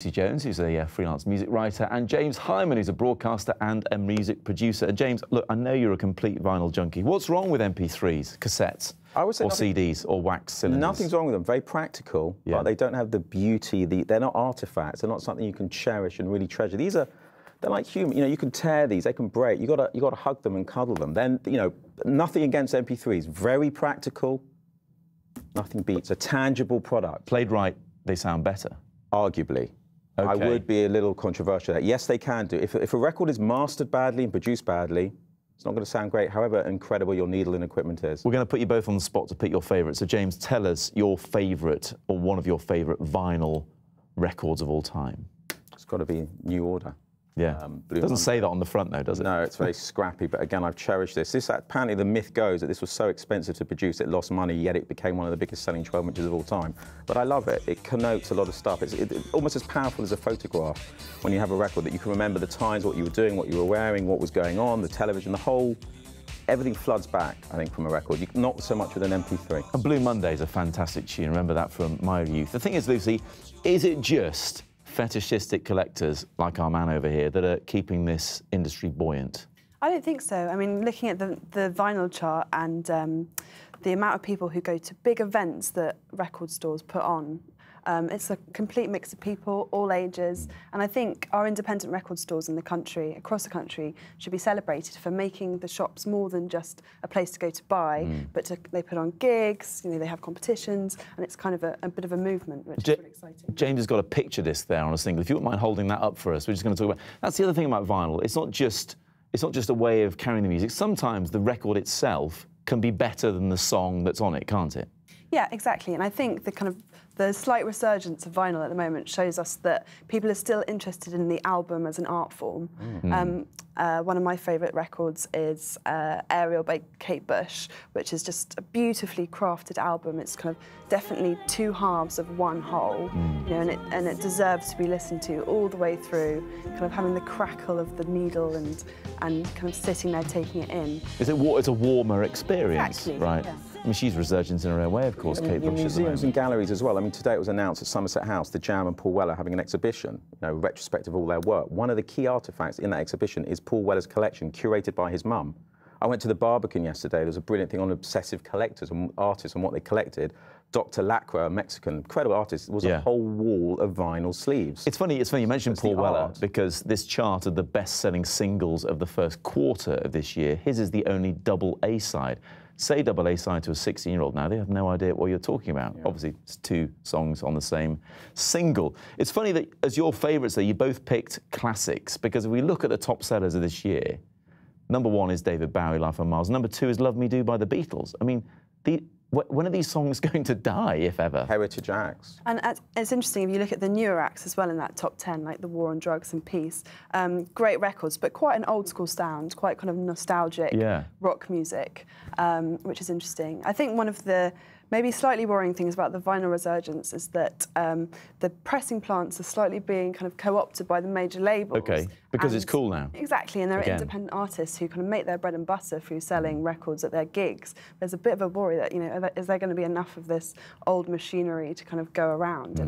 Jones, who's a freelance music writer, and James Hyman, who's a broadcaster and a music producer. And James, look, I know you're a complete vinyl junkie. What's wrong with MP3s, cassettes, I would say or CDs, or wax cylinders? Nothing's wrong with them. Very practical, but they don't have the beauty. They're not artifacts. They're not something you can cherish and really treasure. They're like human. You know, you can tear these. They can break. You gotta hug them and cuddle them. Then, you know, nothing against MP3s. Very practical. Nothing beats a tangible product. Played right, they sound better. Arguably. Okay. I would be a little controversial there. Yes, they can do. If a record is mastered badly and produced badly, it's not going to sound great, however incredible your needle and equipment is. We're going to put you both on the spot to pick your favourite. So, James, tell us your favourite, or one of your favourite vinyl records of all time. It's got to be New Order. Yeah. It doesn't say that on the front, though, does it? No, it's very scrappy, but again, I've cherished this. Apparently, the myth goes that this was so expensive to produce, it lost money, yet it became one of the biggest selling 12 inches of all time. But I love it. It connotes a lot of stuff. It's almost as powerful as a photograph when you have a record, that you can remember the times, what you were doing, what you were wearing, what was going on, the television, everything floods back, I think, from a record. Not so much with an MP3. And Blue Monday is a fantastic tune. Remember that from my youth. The thing is, Lucy, is it just fetishistic collectors like our man over here that are keeping this industry buoyant? I don't think so. I mean, looking at the vinyl chart and the amount of people who go to big events that record stores put on, it's a complete mix of people, all ages, and I think our independent record stores in the country, across the country, should be celebrated for making the shops more than just a place to go to buy, but they put on gigs, you know, they have competitions, and it's kind of a bit of a movement, which is really exciting. James has got a picture disc there on a single. If you wouldn't mind holding that up for us, we're just going to talk about... That's the other thing about vinyl. It's not just a way of carrying the music. Sometimes the record itself can be better than the song that's on it, can't it? Yeah, exactly. And I think the slight resurgence of vinyl at the moment shows us that people are still interested in the album as an art form. One of my favourite records is Ariel by Kate Bush, which is just a beautifully crafted album. It's kind of definitely two halves of one whole, you know, and it deserves to be listened to all the way through, kind of having the crackle of the needle and kind of sitting there taking it in. It's a warmer experience, exactly, right? Yeah. I mean, she's resurgent in her own way, of course, Kate Bush. Museums and galleries as well. I mean, today it was announced at Somerset House, the Jam and Paul Weller having an exhibition, you know, retrospective of all their work. One of the key artefacts in that exhibition is Paul Weller's collection, curated by his mum. I went to the Barbican yesterday. There was a brilliant thing on obsessive collectors and artists and what they collected. Dr. Lacra, a Mexican, incredible artist, was a whole wall of vinyl sleeves. It's funny you mentioned Paul Weller, because this chart of the best-selling singles of the first quarter of this year, his is the only double A-side. Say double A-side to a 16-year-old now, they have no idea what you're talking about. Yeah. Obviously, it's two songs on the same single. It's funny that, as your favourites there, you both picked classics, because if we look at the top sellers of this year, number one is David Bowie, Life on Mars. Number two is Love Me Do by the Beatles. I mean, when are these songs going to die, if ever? Heritage acts. And it's interesting, if you look at the newer acts as well in that top 10, like The War on Drugs and Peace, great records, but quite an old-school sound, quite kind of nostalgic rock music, which is interesting. I think one of the maybe slightly worrying things about the vinyl resurgence is that the pressing plants are slightly being kind of co-opted by the major labels. Okay, because it's cool now. Exactly, and there are independent artists who kind of make their bread and butter through selling records at their gigs. There's a bit of a worry that, you know, is there going to be enough of this old machinery to kind of go around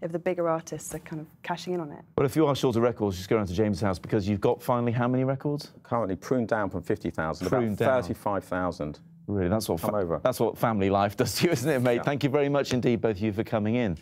if the bigger artists are kind of cashing in on it? Well, if you are short of records, just go around to James' house, because you've got finally how many records? Currently pruned down from 50,000, about 35,000. Really, that's what family life does to you, isn't it, mate? Thank you very much indeed, both of you, for coming in.